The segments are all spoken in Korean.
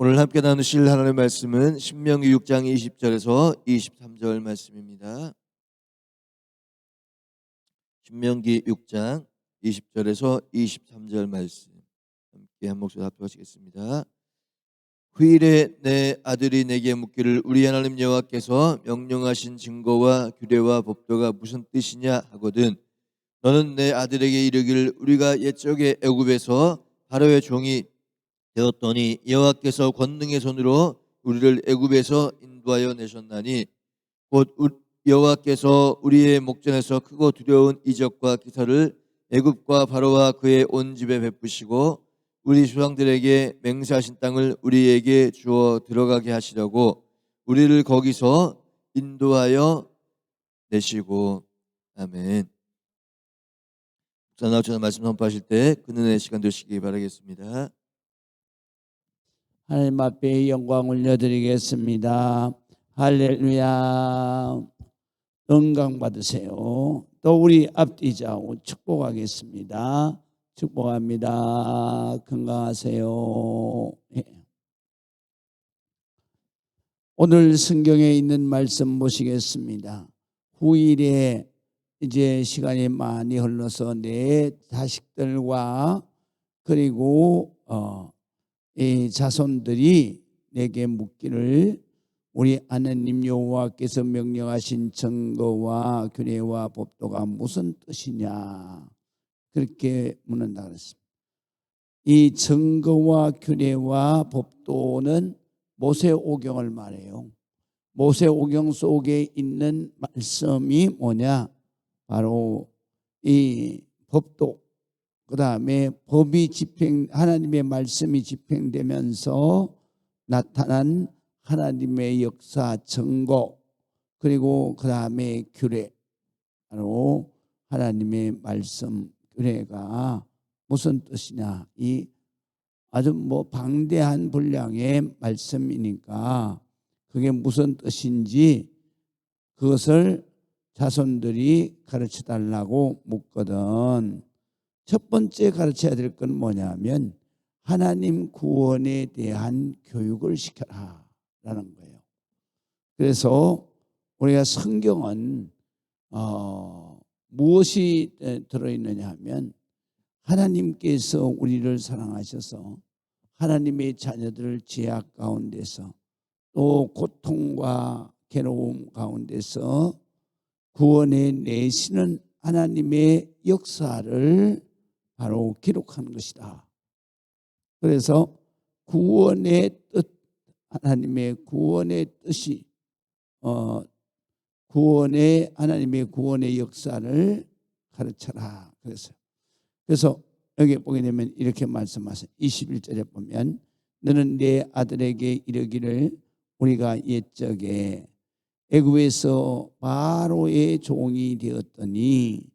오늘 함께 나누실 하나님의 말씀은 신명기 6장 20절에서 23절 말씀입니다. 신명기 6장 20절에서 23절 말씀 함께 한 목소리 합독하시겠습니다. 후일에 내 아들이 내게 묻기를 우리 하나님 여호와께서 명령하신 증거와 규례와 법도가 무슨 뜻이냐 하거든 너는 내 아들에게 이르기를 우리가 옛적에 애굽에서 바로의 종이 되었더니 여호와께서 권능의 손으로 우리를 애굽에서 인도하여 내셨나니 곧 여호와께서 우리의 목전에서 크고 두려운 이적과 기사를 애굽과 바로와 그의 온 집에 베푸시고 우리 조상들에게 맹세하신 땅을 우리에게 주어 들어가게 하시려고 우리를 거기서 인도하여 내시고. 아멘. 목사 나오셔서 말씀 선포하실 때 그 은혜의 시간 되시기 바라겠습니다. 하나님 앞에 영광 올려드리겠습니다. 할렐루야. 영광 받으세요. 또 우리 앞뒤좌우 축복하겠습니다. 축복합니다. 건강하세요. 오늘 성경에 있는 말씀 보시겠습니다. 후일에 이제 시간이 많이 흘러서 내 자식들과 그리고 이 자손들이 내게 묻기를 우리 하나님 여호와께서 명령하신 증거와 규례와 법도가 무슨 뜻이냐 그렇게 묻는다 그랬습니다. 이 증거와 규례와 법도는 모세오경을 말해요. 모세오경 속에 있는 말씀이 뭐냐? 바로 이 법도, 그 다음에 법이 하나님의 말씀이 집행되면서 나타난 하나님의 역사 증거, 그리고 그 다음에 규례, 바로 하나님의 말씀 규례가 무슨 뜻이냐? 이 아주 방대한 분량의 말씀이니까 그게 무슨 뜻인지 그것을 자손들이 가르쳐 달라고 묻거든. 첫 번째 가르쳐야 될 건 뭐냐면 하나님 구원에 대한 교육을 시켜라 라는 거예요. 그래서 우리가 성경은 무엇이 들어있느냐 하면 하나님께서 우리를 사랑하셔서 하나님의 자녀들을 죄악 가운데서 또 고통과 괴로움 가운데서 구원해 내시는 하나님의 역사를 바로 기록한 것이다. 그래서 구원의 뜻, 하나님의 구원의 뜻이 하나님의 구원의 역사를 가르쳐라 그래서 여기 보게 되면 이렇게 말씀하세요. 21절에 보면 너는 내 아들에게 이르기를 우리가 옛적에 애굽에서 바로의 종이 되었더니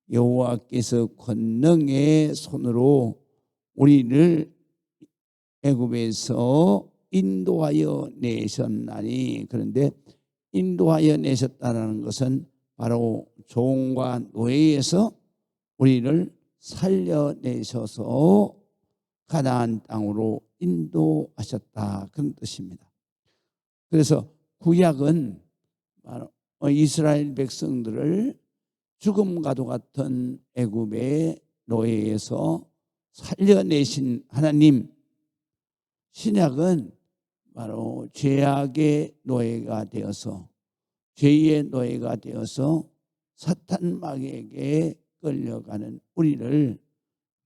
여호와께서 권능의 손으로 우리를 애굽에서 인도하여 내셨나니. 그런데 인도하여 내셨다는 것은 바로 종과 노예에서 우리를 살려내셔서 가나안 땅으로 인도하셨다, 그런 뜻입니다. 그래서 구약은 바로 이스라엘 백성들을 죽음과도 같은 애굽의 노예에서 살려내신 하나님, 신약은 바로 죄악의 노예가 되어서 죄의 노예가 되어서 사탄 마귀에게 끌려가는 우리를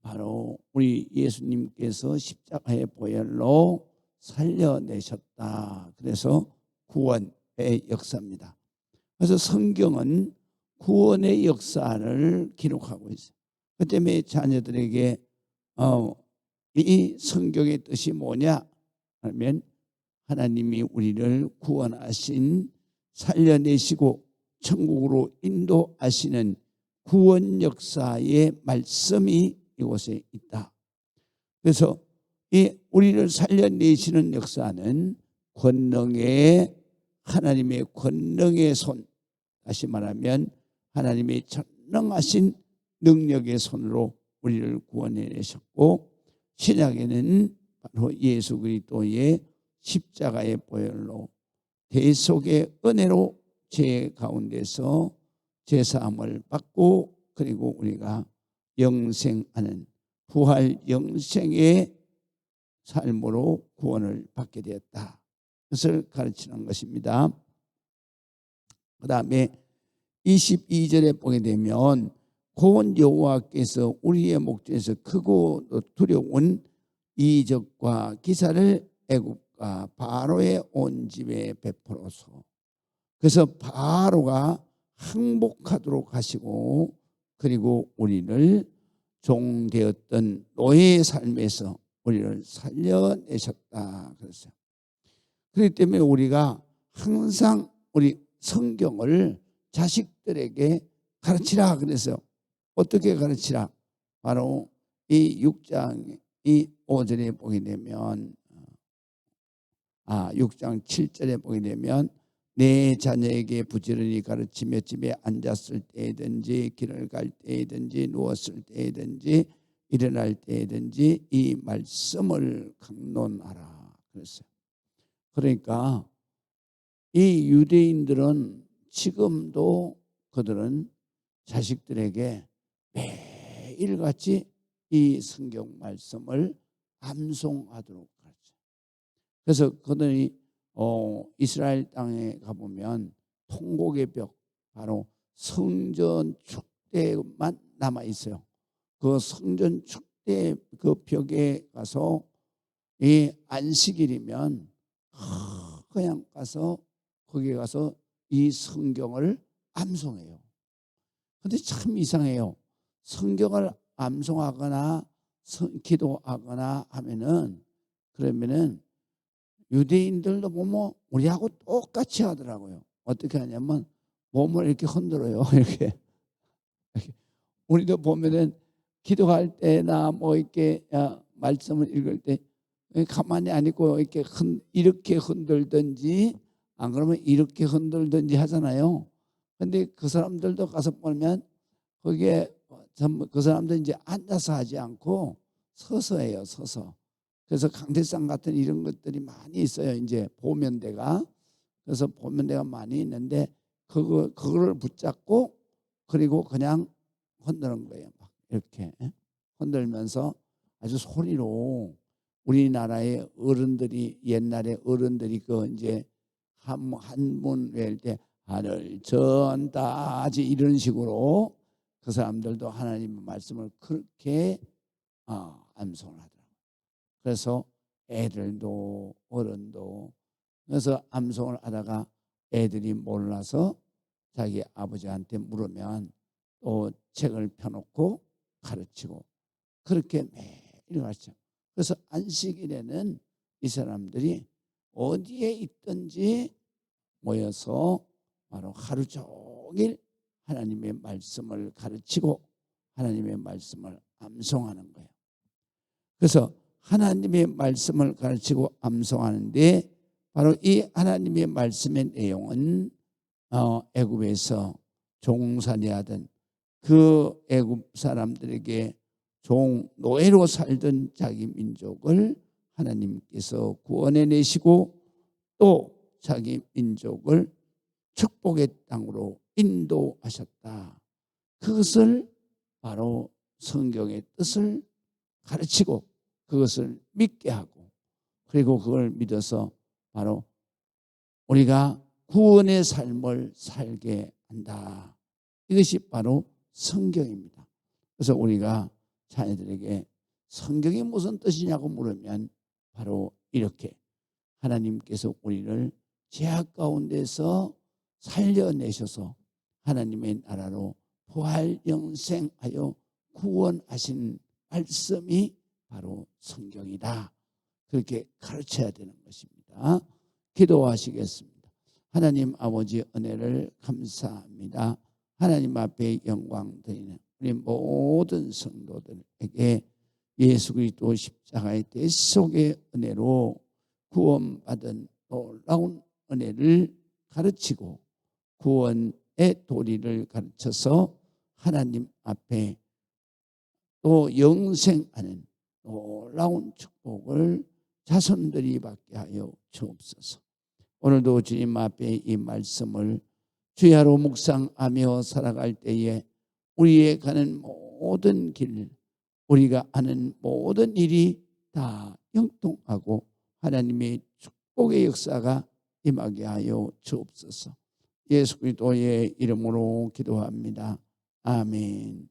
바로 우리 예수님께서 십자가의 보혈로 살려내셨다. 그래서 구원의 역사입니다. 그래서 성경은 구원의 역사를 기록하고 있어요. 그 때문에 자녀들에게 이 성경의 뜻이 뭐냐 하면 하나님이 우리를 구원하신, 살려내시고 천국으로 인도하시는 구원 역사의 말씀이 이곳에 있다. 그래서 이 우리를 살려내시는 역사는 하나님의 권능의 손, 다시 말하면 하나님의 전능하신 능력의 손으로 우리를 구원해 내셨고, 신약에는 바로 예수 그리스도의 십자가의 보혈로 대속의 은혜로 죄 가운데서 죄사함을 받고 그리고 우리가 영생하는 부활 영생의 삶으로 구원을 받게 되었다. 그것을 가르치는 것입니다. 그 다음에 22절에 보게 되면 곧 여호와께서 우리의 목전에서 크고 두려운 이적과 기사를 애굽과 바로의 온 집에 베풀어서 그래서 바로가 항복하도록 하시고 그리고 우리를 종되었던 노예의 삶에서 우리를 살려내셨다 그랬어요. 그렇기 때문에 우리가 항상 우리 성경을 자식들에게 가르치라 그래서 어떻게 가르치라? 바로 이 6장 이 5절에 보게 되면 6장 7절에 보게 되면 내 자녀에게 부지런히 가르치며 집에 앉았을 때든지 길을 갈 때든지 누웠을 때든지 일어날 때든지 이 말씀을 강론하라 그랬어요. 그러니까 이 유대인들은 지금도 그들은 자식들에게 매일같이 이 성경 말씀을 암송하도록 가르쳐요. 그래서 그들이 이스라엘 땅에 가보면 통곡의 벽, 바로 성전 축대만 남아 있어요. 그 성전 축대 그 벽에 가서 이 안식일이면 그냥 가서 거기에 가서 이 성경을 암송해요. 근데 참 이상해요. 성경을 암송하거나 기도하거나 하면은 그러면은 유대인들도 보면 우리하고 똑같이 하더라고요. 어떻게 하냐면 몸을 이렇게 흔들어요. 이렇게. 우리도 보면은 기도할 때나 뭐 이렇게 말씀을 읽을 때 가만히 안 있고 이렇게 흔들든지 안 그러면 이렇게 흔들든지 하잖아요. 근데 그 사람들도 가서 보면 거기에 전부 그 사람들 이제 앉아서 하지 않고 서서 해요. 서서. 그래서 강대상 같은 이런 것들이 많이 있어요. 이제 보면대가. 그래서 보면대가 많이 있는데 그거를 붙잡고 그리고 그냥 흔드는 거예요. 막 이렇게 흔들면서 아주 소리로 우리나라의 어른들이 옛날에 어른들이 그 이제 한문 외울 때 하늘 전다지 이런 식으로 그 사람들도 하나님의 말씀을 그렇게 암송을 하더라고요. 그래서 애들도 어른도 그래서 암송을 하다가 애들이 몰라서 자기 아버지한테 물으면 또 책을 펴놓고 가르치고 그렇게 매일 가르쳐. 그래서 안식일에는 이 사람들이 어디에 있든지 모여서 바로 하루 종일 하나님의 말씀을 가르치고 하나님의 말씀을 암송하는 거예요. 그래서 하나님의 말씀을 가르치고 암송하는데 바로 이 하나님의 말씀의 내용은 애굽에서 종살이 하던 그 애굽 사람들에게 노예로 살던 자기 민족을 하나님께서 구원해내시고 또 자기 민족을 축복의 땅으로 인도하셨다. 그것을 바로 성경의 뜻을 가르치고 그것을 믿게 하고 그리고 그걸 믿어서 바로 우리가 구원의 삶을 살게 한다. 이것이 바로 성경입니다. 그래서 우리가 자녀들에게 성경이 무슨 뜻이냐고 물으면 바로 이렇게 하나님께서 우리를 죄악 가운데서 살려내셔서 하나님의 나라로 부활 영생하여 구원하신 말씀이 바로 성경이다. 그렇게 가르쳐야 되는 것입니다. 기도하시겠습니다. 하나님 아버지 은혜를 감사합니다. 하나님 앞에 영광 드리는 우리 모든 성도들에게 예수 그리스도 십자가의 대속의 은혜로 구원받은 놀라운 은혜를 가르치고 구원의 도리를 가르쳐서 하나님 앞에 또 영생하는 놀라운 축복을 자손들이 받게 하여 주옵소서. 오늘도 주님 앞에 이 말씀을 주야로 묵상하며 살아갈 때에 우리의 가는 모든 길, 우리가 하는 모든 일이 다 형통하고 하나님의 축복의 역사가 임하게 하여 주옵소서. 예수 그리스도의 이름으로 기도합니다. 아멘.